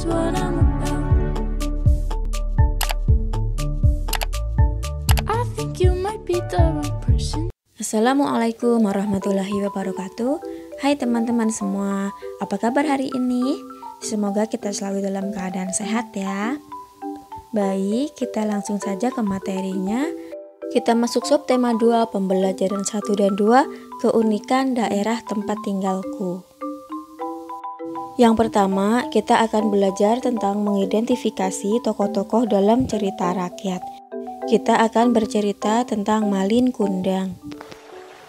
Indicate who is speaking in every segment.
Speaker 1: is what I'm about. I think you might be the wrong person.
Speaker 2: Assalamualaikum warahmatullahi wabarakatuh. Hai teman-teman semua, apa kabar hari ini? Semoga kita selalu dalam keadaan sehat ya. Baik, kita langsung saja ke materinya. Kita masuk subtema 2, pembelajaran 1 dan 2, keunikan daerah tempat tinggalku. Yang pertama, kita akan belajar tentang mengidentifikasi tokoh-tokoh dalam cerita rakyat. Kita akan bercerita tentang Malin Kundang.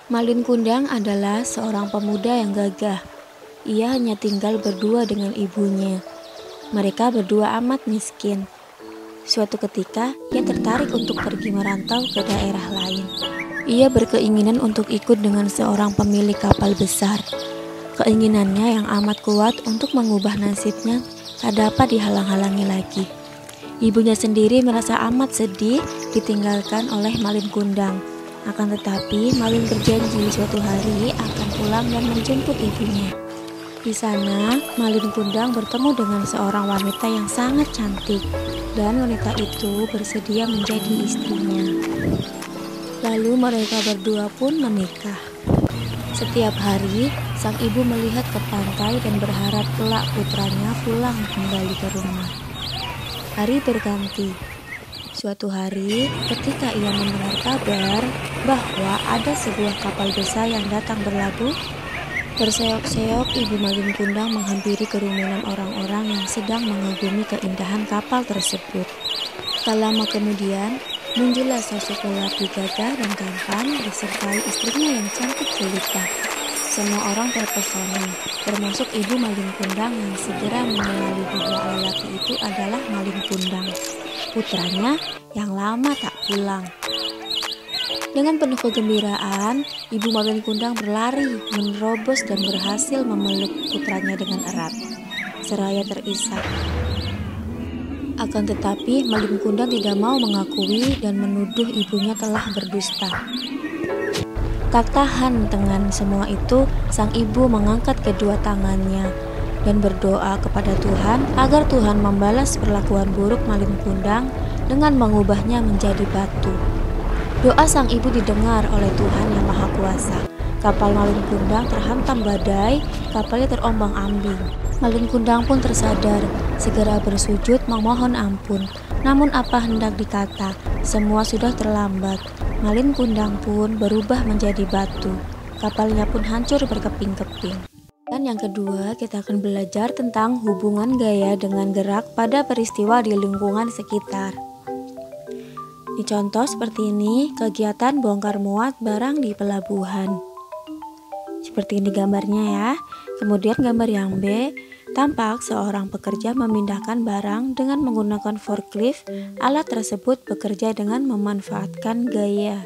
Speaker 2: Malin Kundang adalah seorang pemuda yang gagah. Ia hanya tinggal berdua dengan ibunya. Mereka berdua amat miskin. Suatu ketika, ia tertarik untuk pergi merantau ke daerah lain. Ia berkeinginan untuk ikut dengan seorang pemilik kapal besar. Keinginannya yang amat kuat untuk mengubah nasibnya tak dapat dihalang-halangi lagi. Ibunya sendiri merasa amat sedih ditinggalkan oleh Malin Kundang. Akan tetapi, Malin berjanji suatu hari akan pulang dan menjemput ibunya. Di sana, Malin Kundang bertemu dengan seorang wanita yang sangat cantik, dan wanita itu bersedia menjadi istrinya. Lalu mereka berdua pun menikah. Setiap hari, sang ibu melihat ke pantai dan berharap kelak putranya pulang kembali ke rumah. Hari berganti. Suatu hari, ketika ia mendengar kabar bahwa ada sebuah kapal besar yang datang berlabuh, terseok-seok ibu Malin Kundang menghampiri kerumunan orang-orang yang sedang mengagumi keindahan kapal tersebut. Tak lama kemudian, muncullah sosok lelaki gagah dan tampan disertai istrinya yang cantik jelita. Semua orang terpesona, termasuk ibu Malin Kundang yang segera mengenali bahwa lelaki itu adalah Malin Kundang, putranya yang lama tak pulang. Dengan penuh kegembiraan, ibu Malin Kundang berlari, menerobos dan berhasil memeluk putranya dengan erat, seraya terisak. Akan tetapi, Malin Kundang tidak mau mengakui dan menuduh ibunya telah berdusta. Tak tahan dengan semua itu, sang ibu mengangkat kedua tangannya dan berdoa kepada Tuhan agar Tuhan membalas perlakuan buruk Malin Kundang dengan mengubahnya menjadi batu. Doa sang ibu didengar oleh Tuhan yang Maha Kuasa. Kapal Malin Kundang terhantam badai, kapalnya terombang-ambing. Malin Kundang pun tersadar, segera bersujud memohon ampun. Namun apa hendak dikata, semua sudah terlambat. Malin Kundang pun berubah menjadi batu. Kapalnya pun hancur berkeping-keping. Dan yang kedua, kita akan belajar tentang hubungan gaya dengan gerak pada peristiwa di lingkungan sekitar. Di contoh seperti ini, kegiatan bongkar muat barang di pelabuhan. Seperti ini gambarnya ya. Kemudian gambar yang B, tampak seorang pekerja memindahkan barang dengan menggunakan forklift. Alat tersebut bekerja dengan memanfaatkan gaya.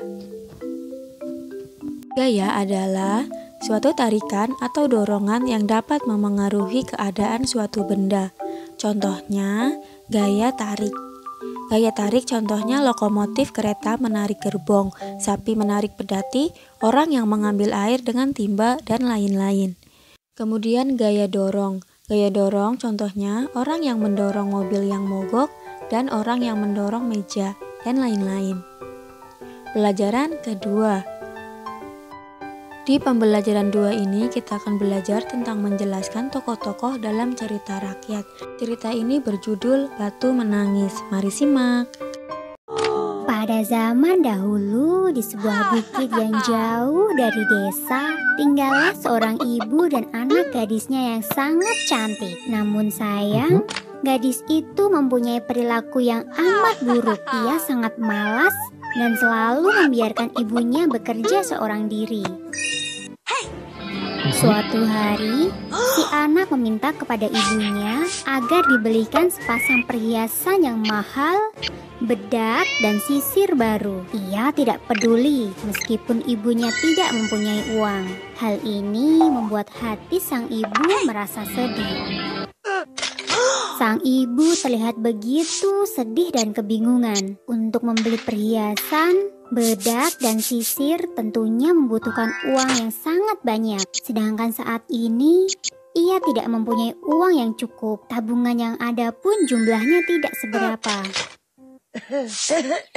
Speaker 2: Gaya adalah suatu tarikan atau dorongan yang dapat memengaruhi keadaan suatu benda. Contohnya, gaya tarik. Gaya tarik contohnya lokomotif kereta menarik gerbong, sapi menarik pedati, orang yang mengambil air dengan timba, dan lain-lain. Kemudian gaya dorong. Gaya dorong contohnya orang yang mendorong mobil yang mogok dan orang yang mendorong meja, dan lain-lain. Pelajaran kedua. Di pembelajaran 2 ini kita akan belajar tentang menjelaskan tokoh-tokoh dalam cerita rakyat. Cerita ini berjudul Batu Menangis. Mari simak.
Speaker 3: Pada zaman dahulu, di sebuah bukit yang jauh dari desa, tinggallah seorang ibu dan anak gadisnya yang sangat cantik. Namun sayang, gadis itu mempunyai perilaku yang amat buruk. Ia sangat malas dan selalu membiarkan ibunya bekerja seorang diri. Suatu hari, si anak meminta kepada ibunya agar dibelikan sepasang perhiasan yang mahal, bedak, dan sisir baru. Ia tidak peduli meskipun ibunya tidak mempunyai uang. Hal ini membuat hati sang ibu merasa sedih. Sang ibu terlihat begitu sedih dan kebingungan. Untuk membeli perhiasan, bedak, dan sisir tentunya membutuhkan uang yang sangat banyak. Sedangkan saat ini, ia Ia tidak mempunyai uang yang cukup. Tabungan yang ada pun jumlahnya tidak seberapa.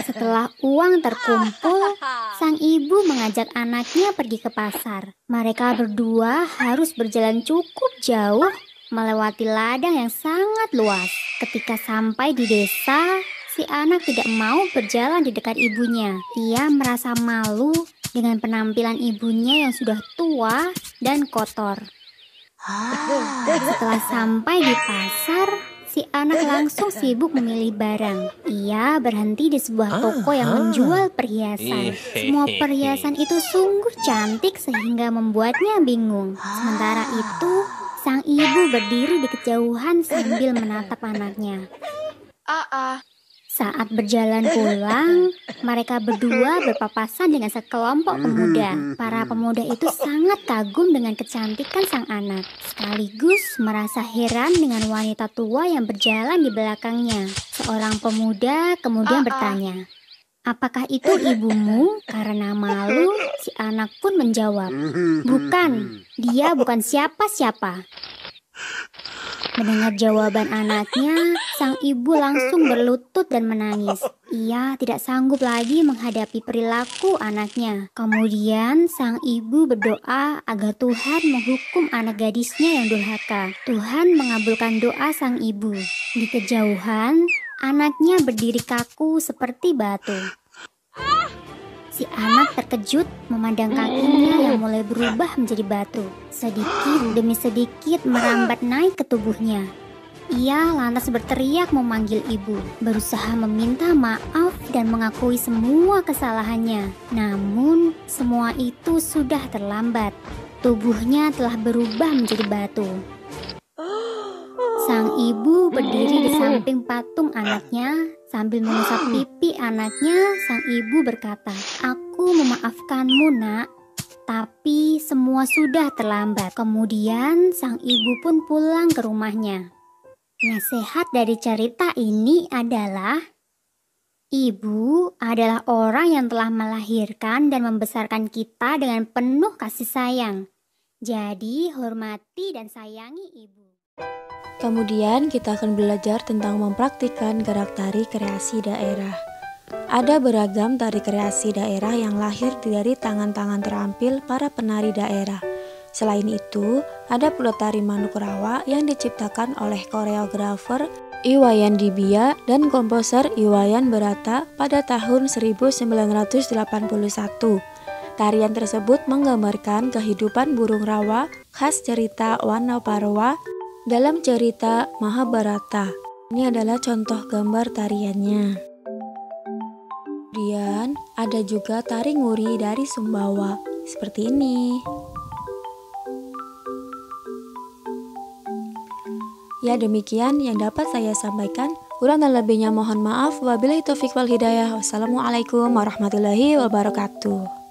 Speaker 3: Setelah uang terkumpul, sang ibu mengajak anaknya pergi ke pasar. Mereka berdua harus berjalan cukup jauh, melewati ladang yang sangat luas. Ketika sampai di desa, si anak tidak mau berjalan di dekat ibunya. Ia merasa malu dengan penampilan ibunya yang sudah tua dan kotor. Setelah sampai di pasar, si anak langsung sibuk memilih barang. Ia berhenti di sebuah toko yang menjual perhiasan. Semua perhiasan itu sungguh cantik sehingga membuatnya bingung. Sementara itu, sang ibu berdiri di kejauhan sambil menatap anaknya. Saat berjalan pulang, mereka berdua berpapasan dengan sekelompok pemuda. Para pemuda itu sangat kagum dengan kecantikan sang anak, sekaligus merasa heran dengan wanita tua yang berjalan di belakangnya. Seorang pemuda kemudian bertanya, "Apakah itu ibumu?" Karena malu, si anak pun menjawab, "Bukan, dia bukan siapa-siapa." Mendengar jawaban anaknya, sang ibu langsung berlutut dan menangis. Ia tidak sanggup lagi menghadapi perilaku anaknya. Kemudian sang ibu berdoa agar Tuhan menghukum anak gadisnya yang durhaka. Tuhan mengabulkan doa sang ibu. Di kejauhan, anaknya berdiri kaku seperti batu. Si anak terkejut memandang kakinya yang mulai berubah menjadi batu. Sedikit demi sedikit merambat naik ke tubuhnya. Ia lantas berteriak memanggil ibu, berusaha meminta maaf dan mengakui semua kesalahannya. Namun, semua itu sudah terlambat. Tubuhnya telah berubah menjadi batu. Sang ibu berdiri di samping patung anaknya. Sambil mengusap pipi anaknya, sang ibu berkata, "Aku memaafkanmu, Nak." Tapi semua sudah terlambat. Kemudian sang ibu pun pulang ke rumahnya. Nasihat dari cerita ini adalah, ibu adalah orang yang telah melahirkan dan membesarkan kita dengan penuh kasih sayang. Jadi hormati dan sayangi ibu.
Speaker 2: Kemudian kita akan belajar tentang mempraktikkan gerak tari kreasi daerah. Ada beragam tari kreasi daerah yang lahir dari tangan-tangan terampil para penari daerah. Selain itu, ada pula tari Manuk Rawa yang diciptakan oleh koreografer Iwayan Dibia dan komposer Iwayan Berata pada tahun 1981. Tarian tersebut menggambarkan kehidupan burung rawa khas cerita Wanaparwa dalam cerita Mahabharata. Ini adalah contoh gambar tariannya. Kemudian ada juga tari nguri dari Sumbawa, seperti ini. Ya, demikian yang dapat saya sampaikan. Kurang dan lebihnya mohon maaf. Wabillahi taufiq wal hidayah. Wassalamualaikum warahmatullahi wabarakatuh.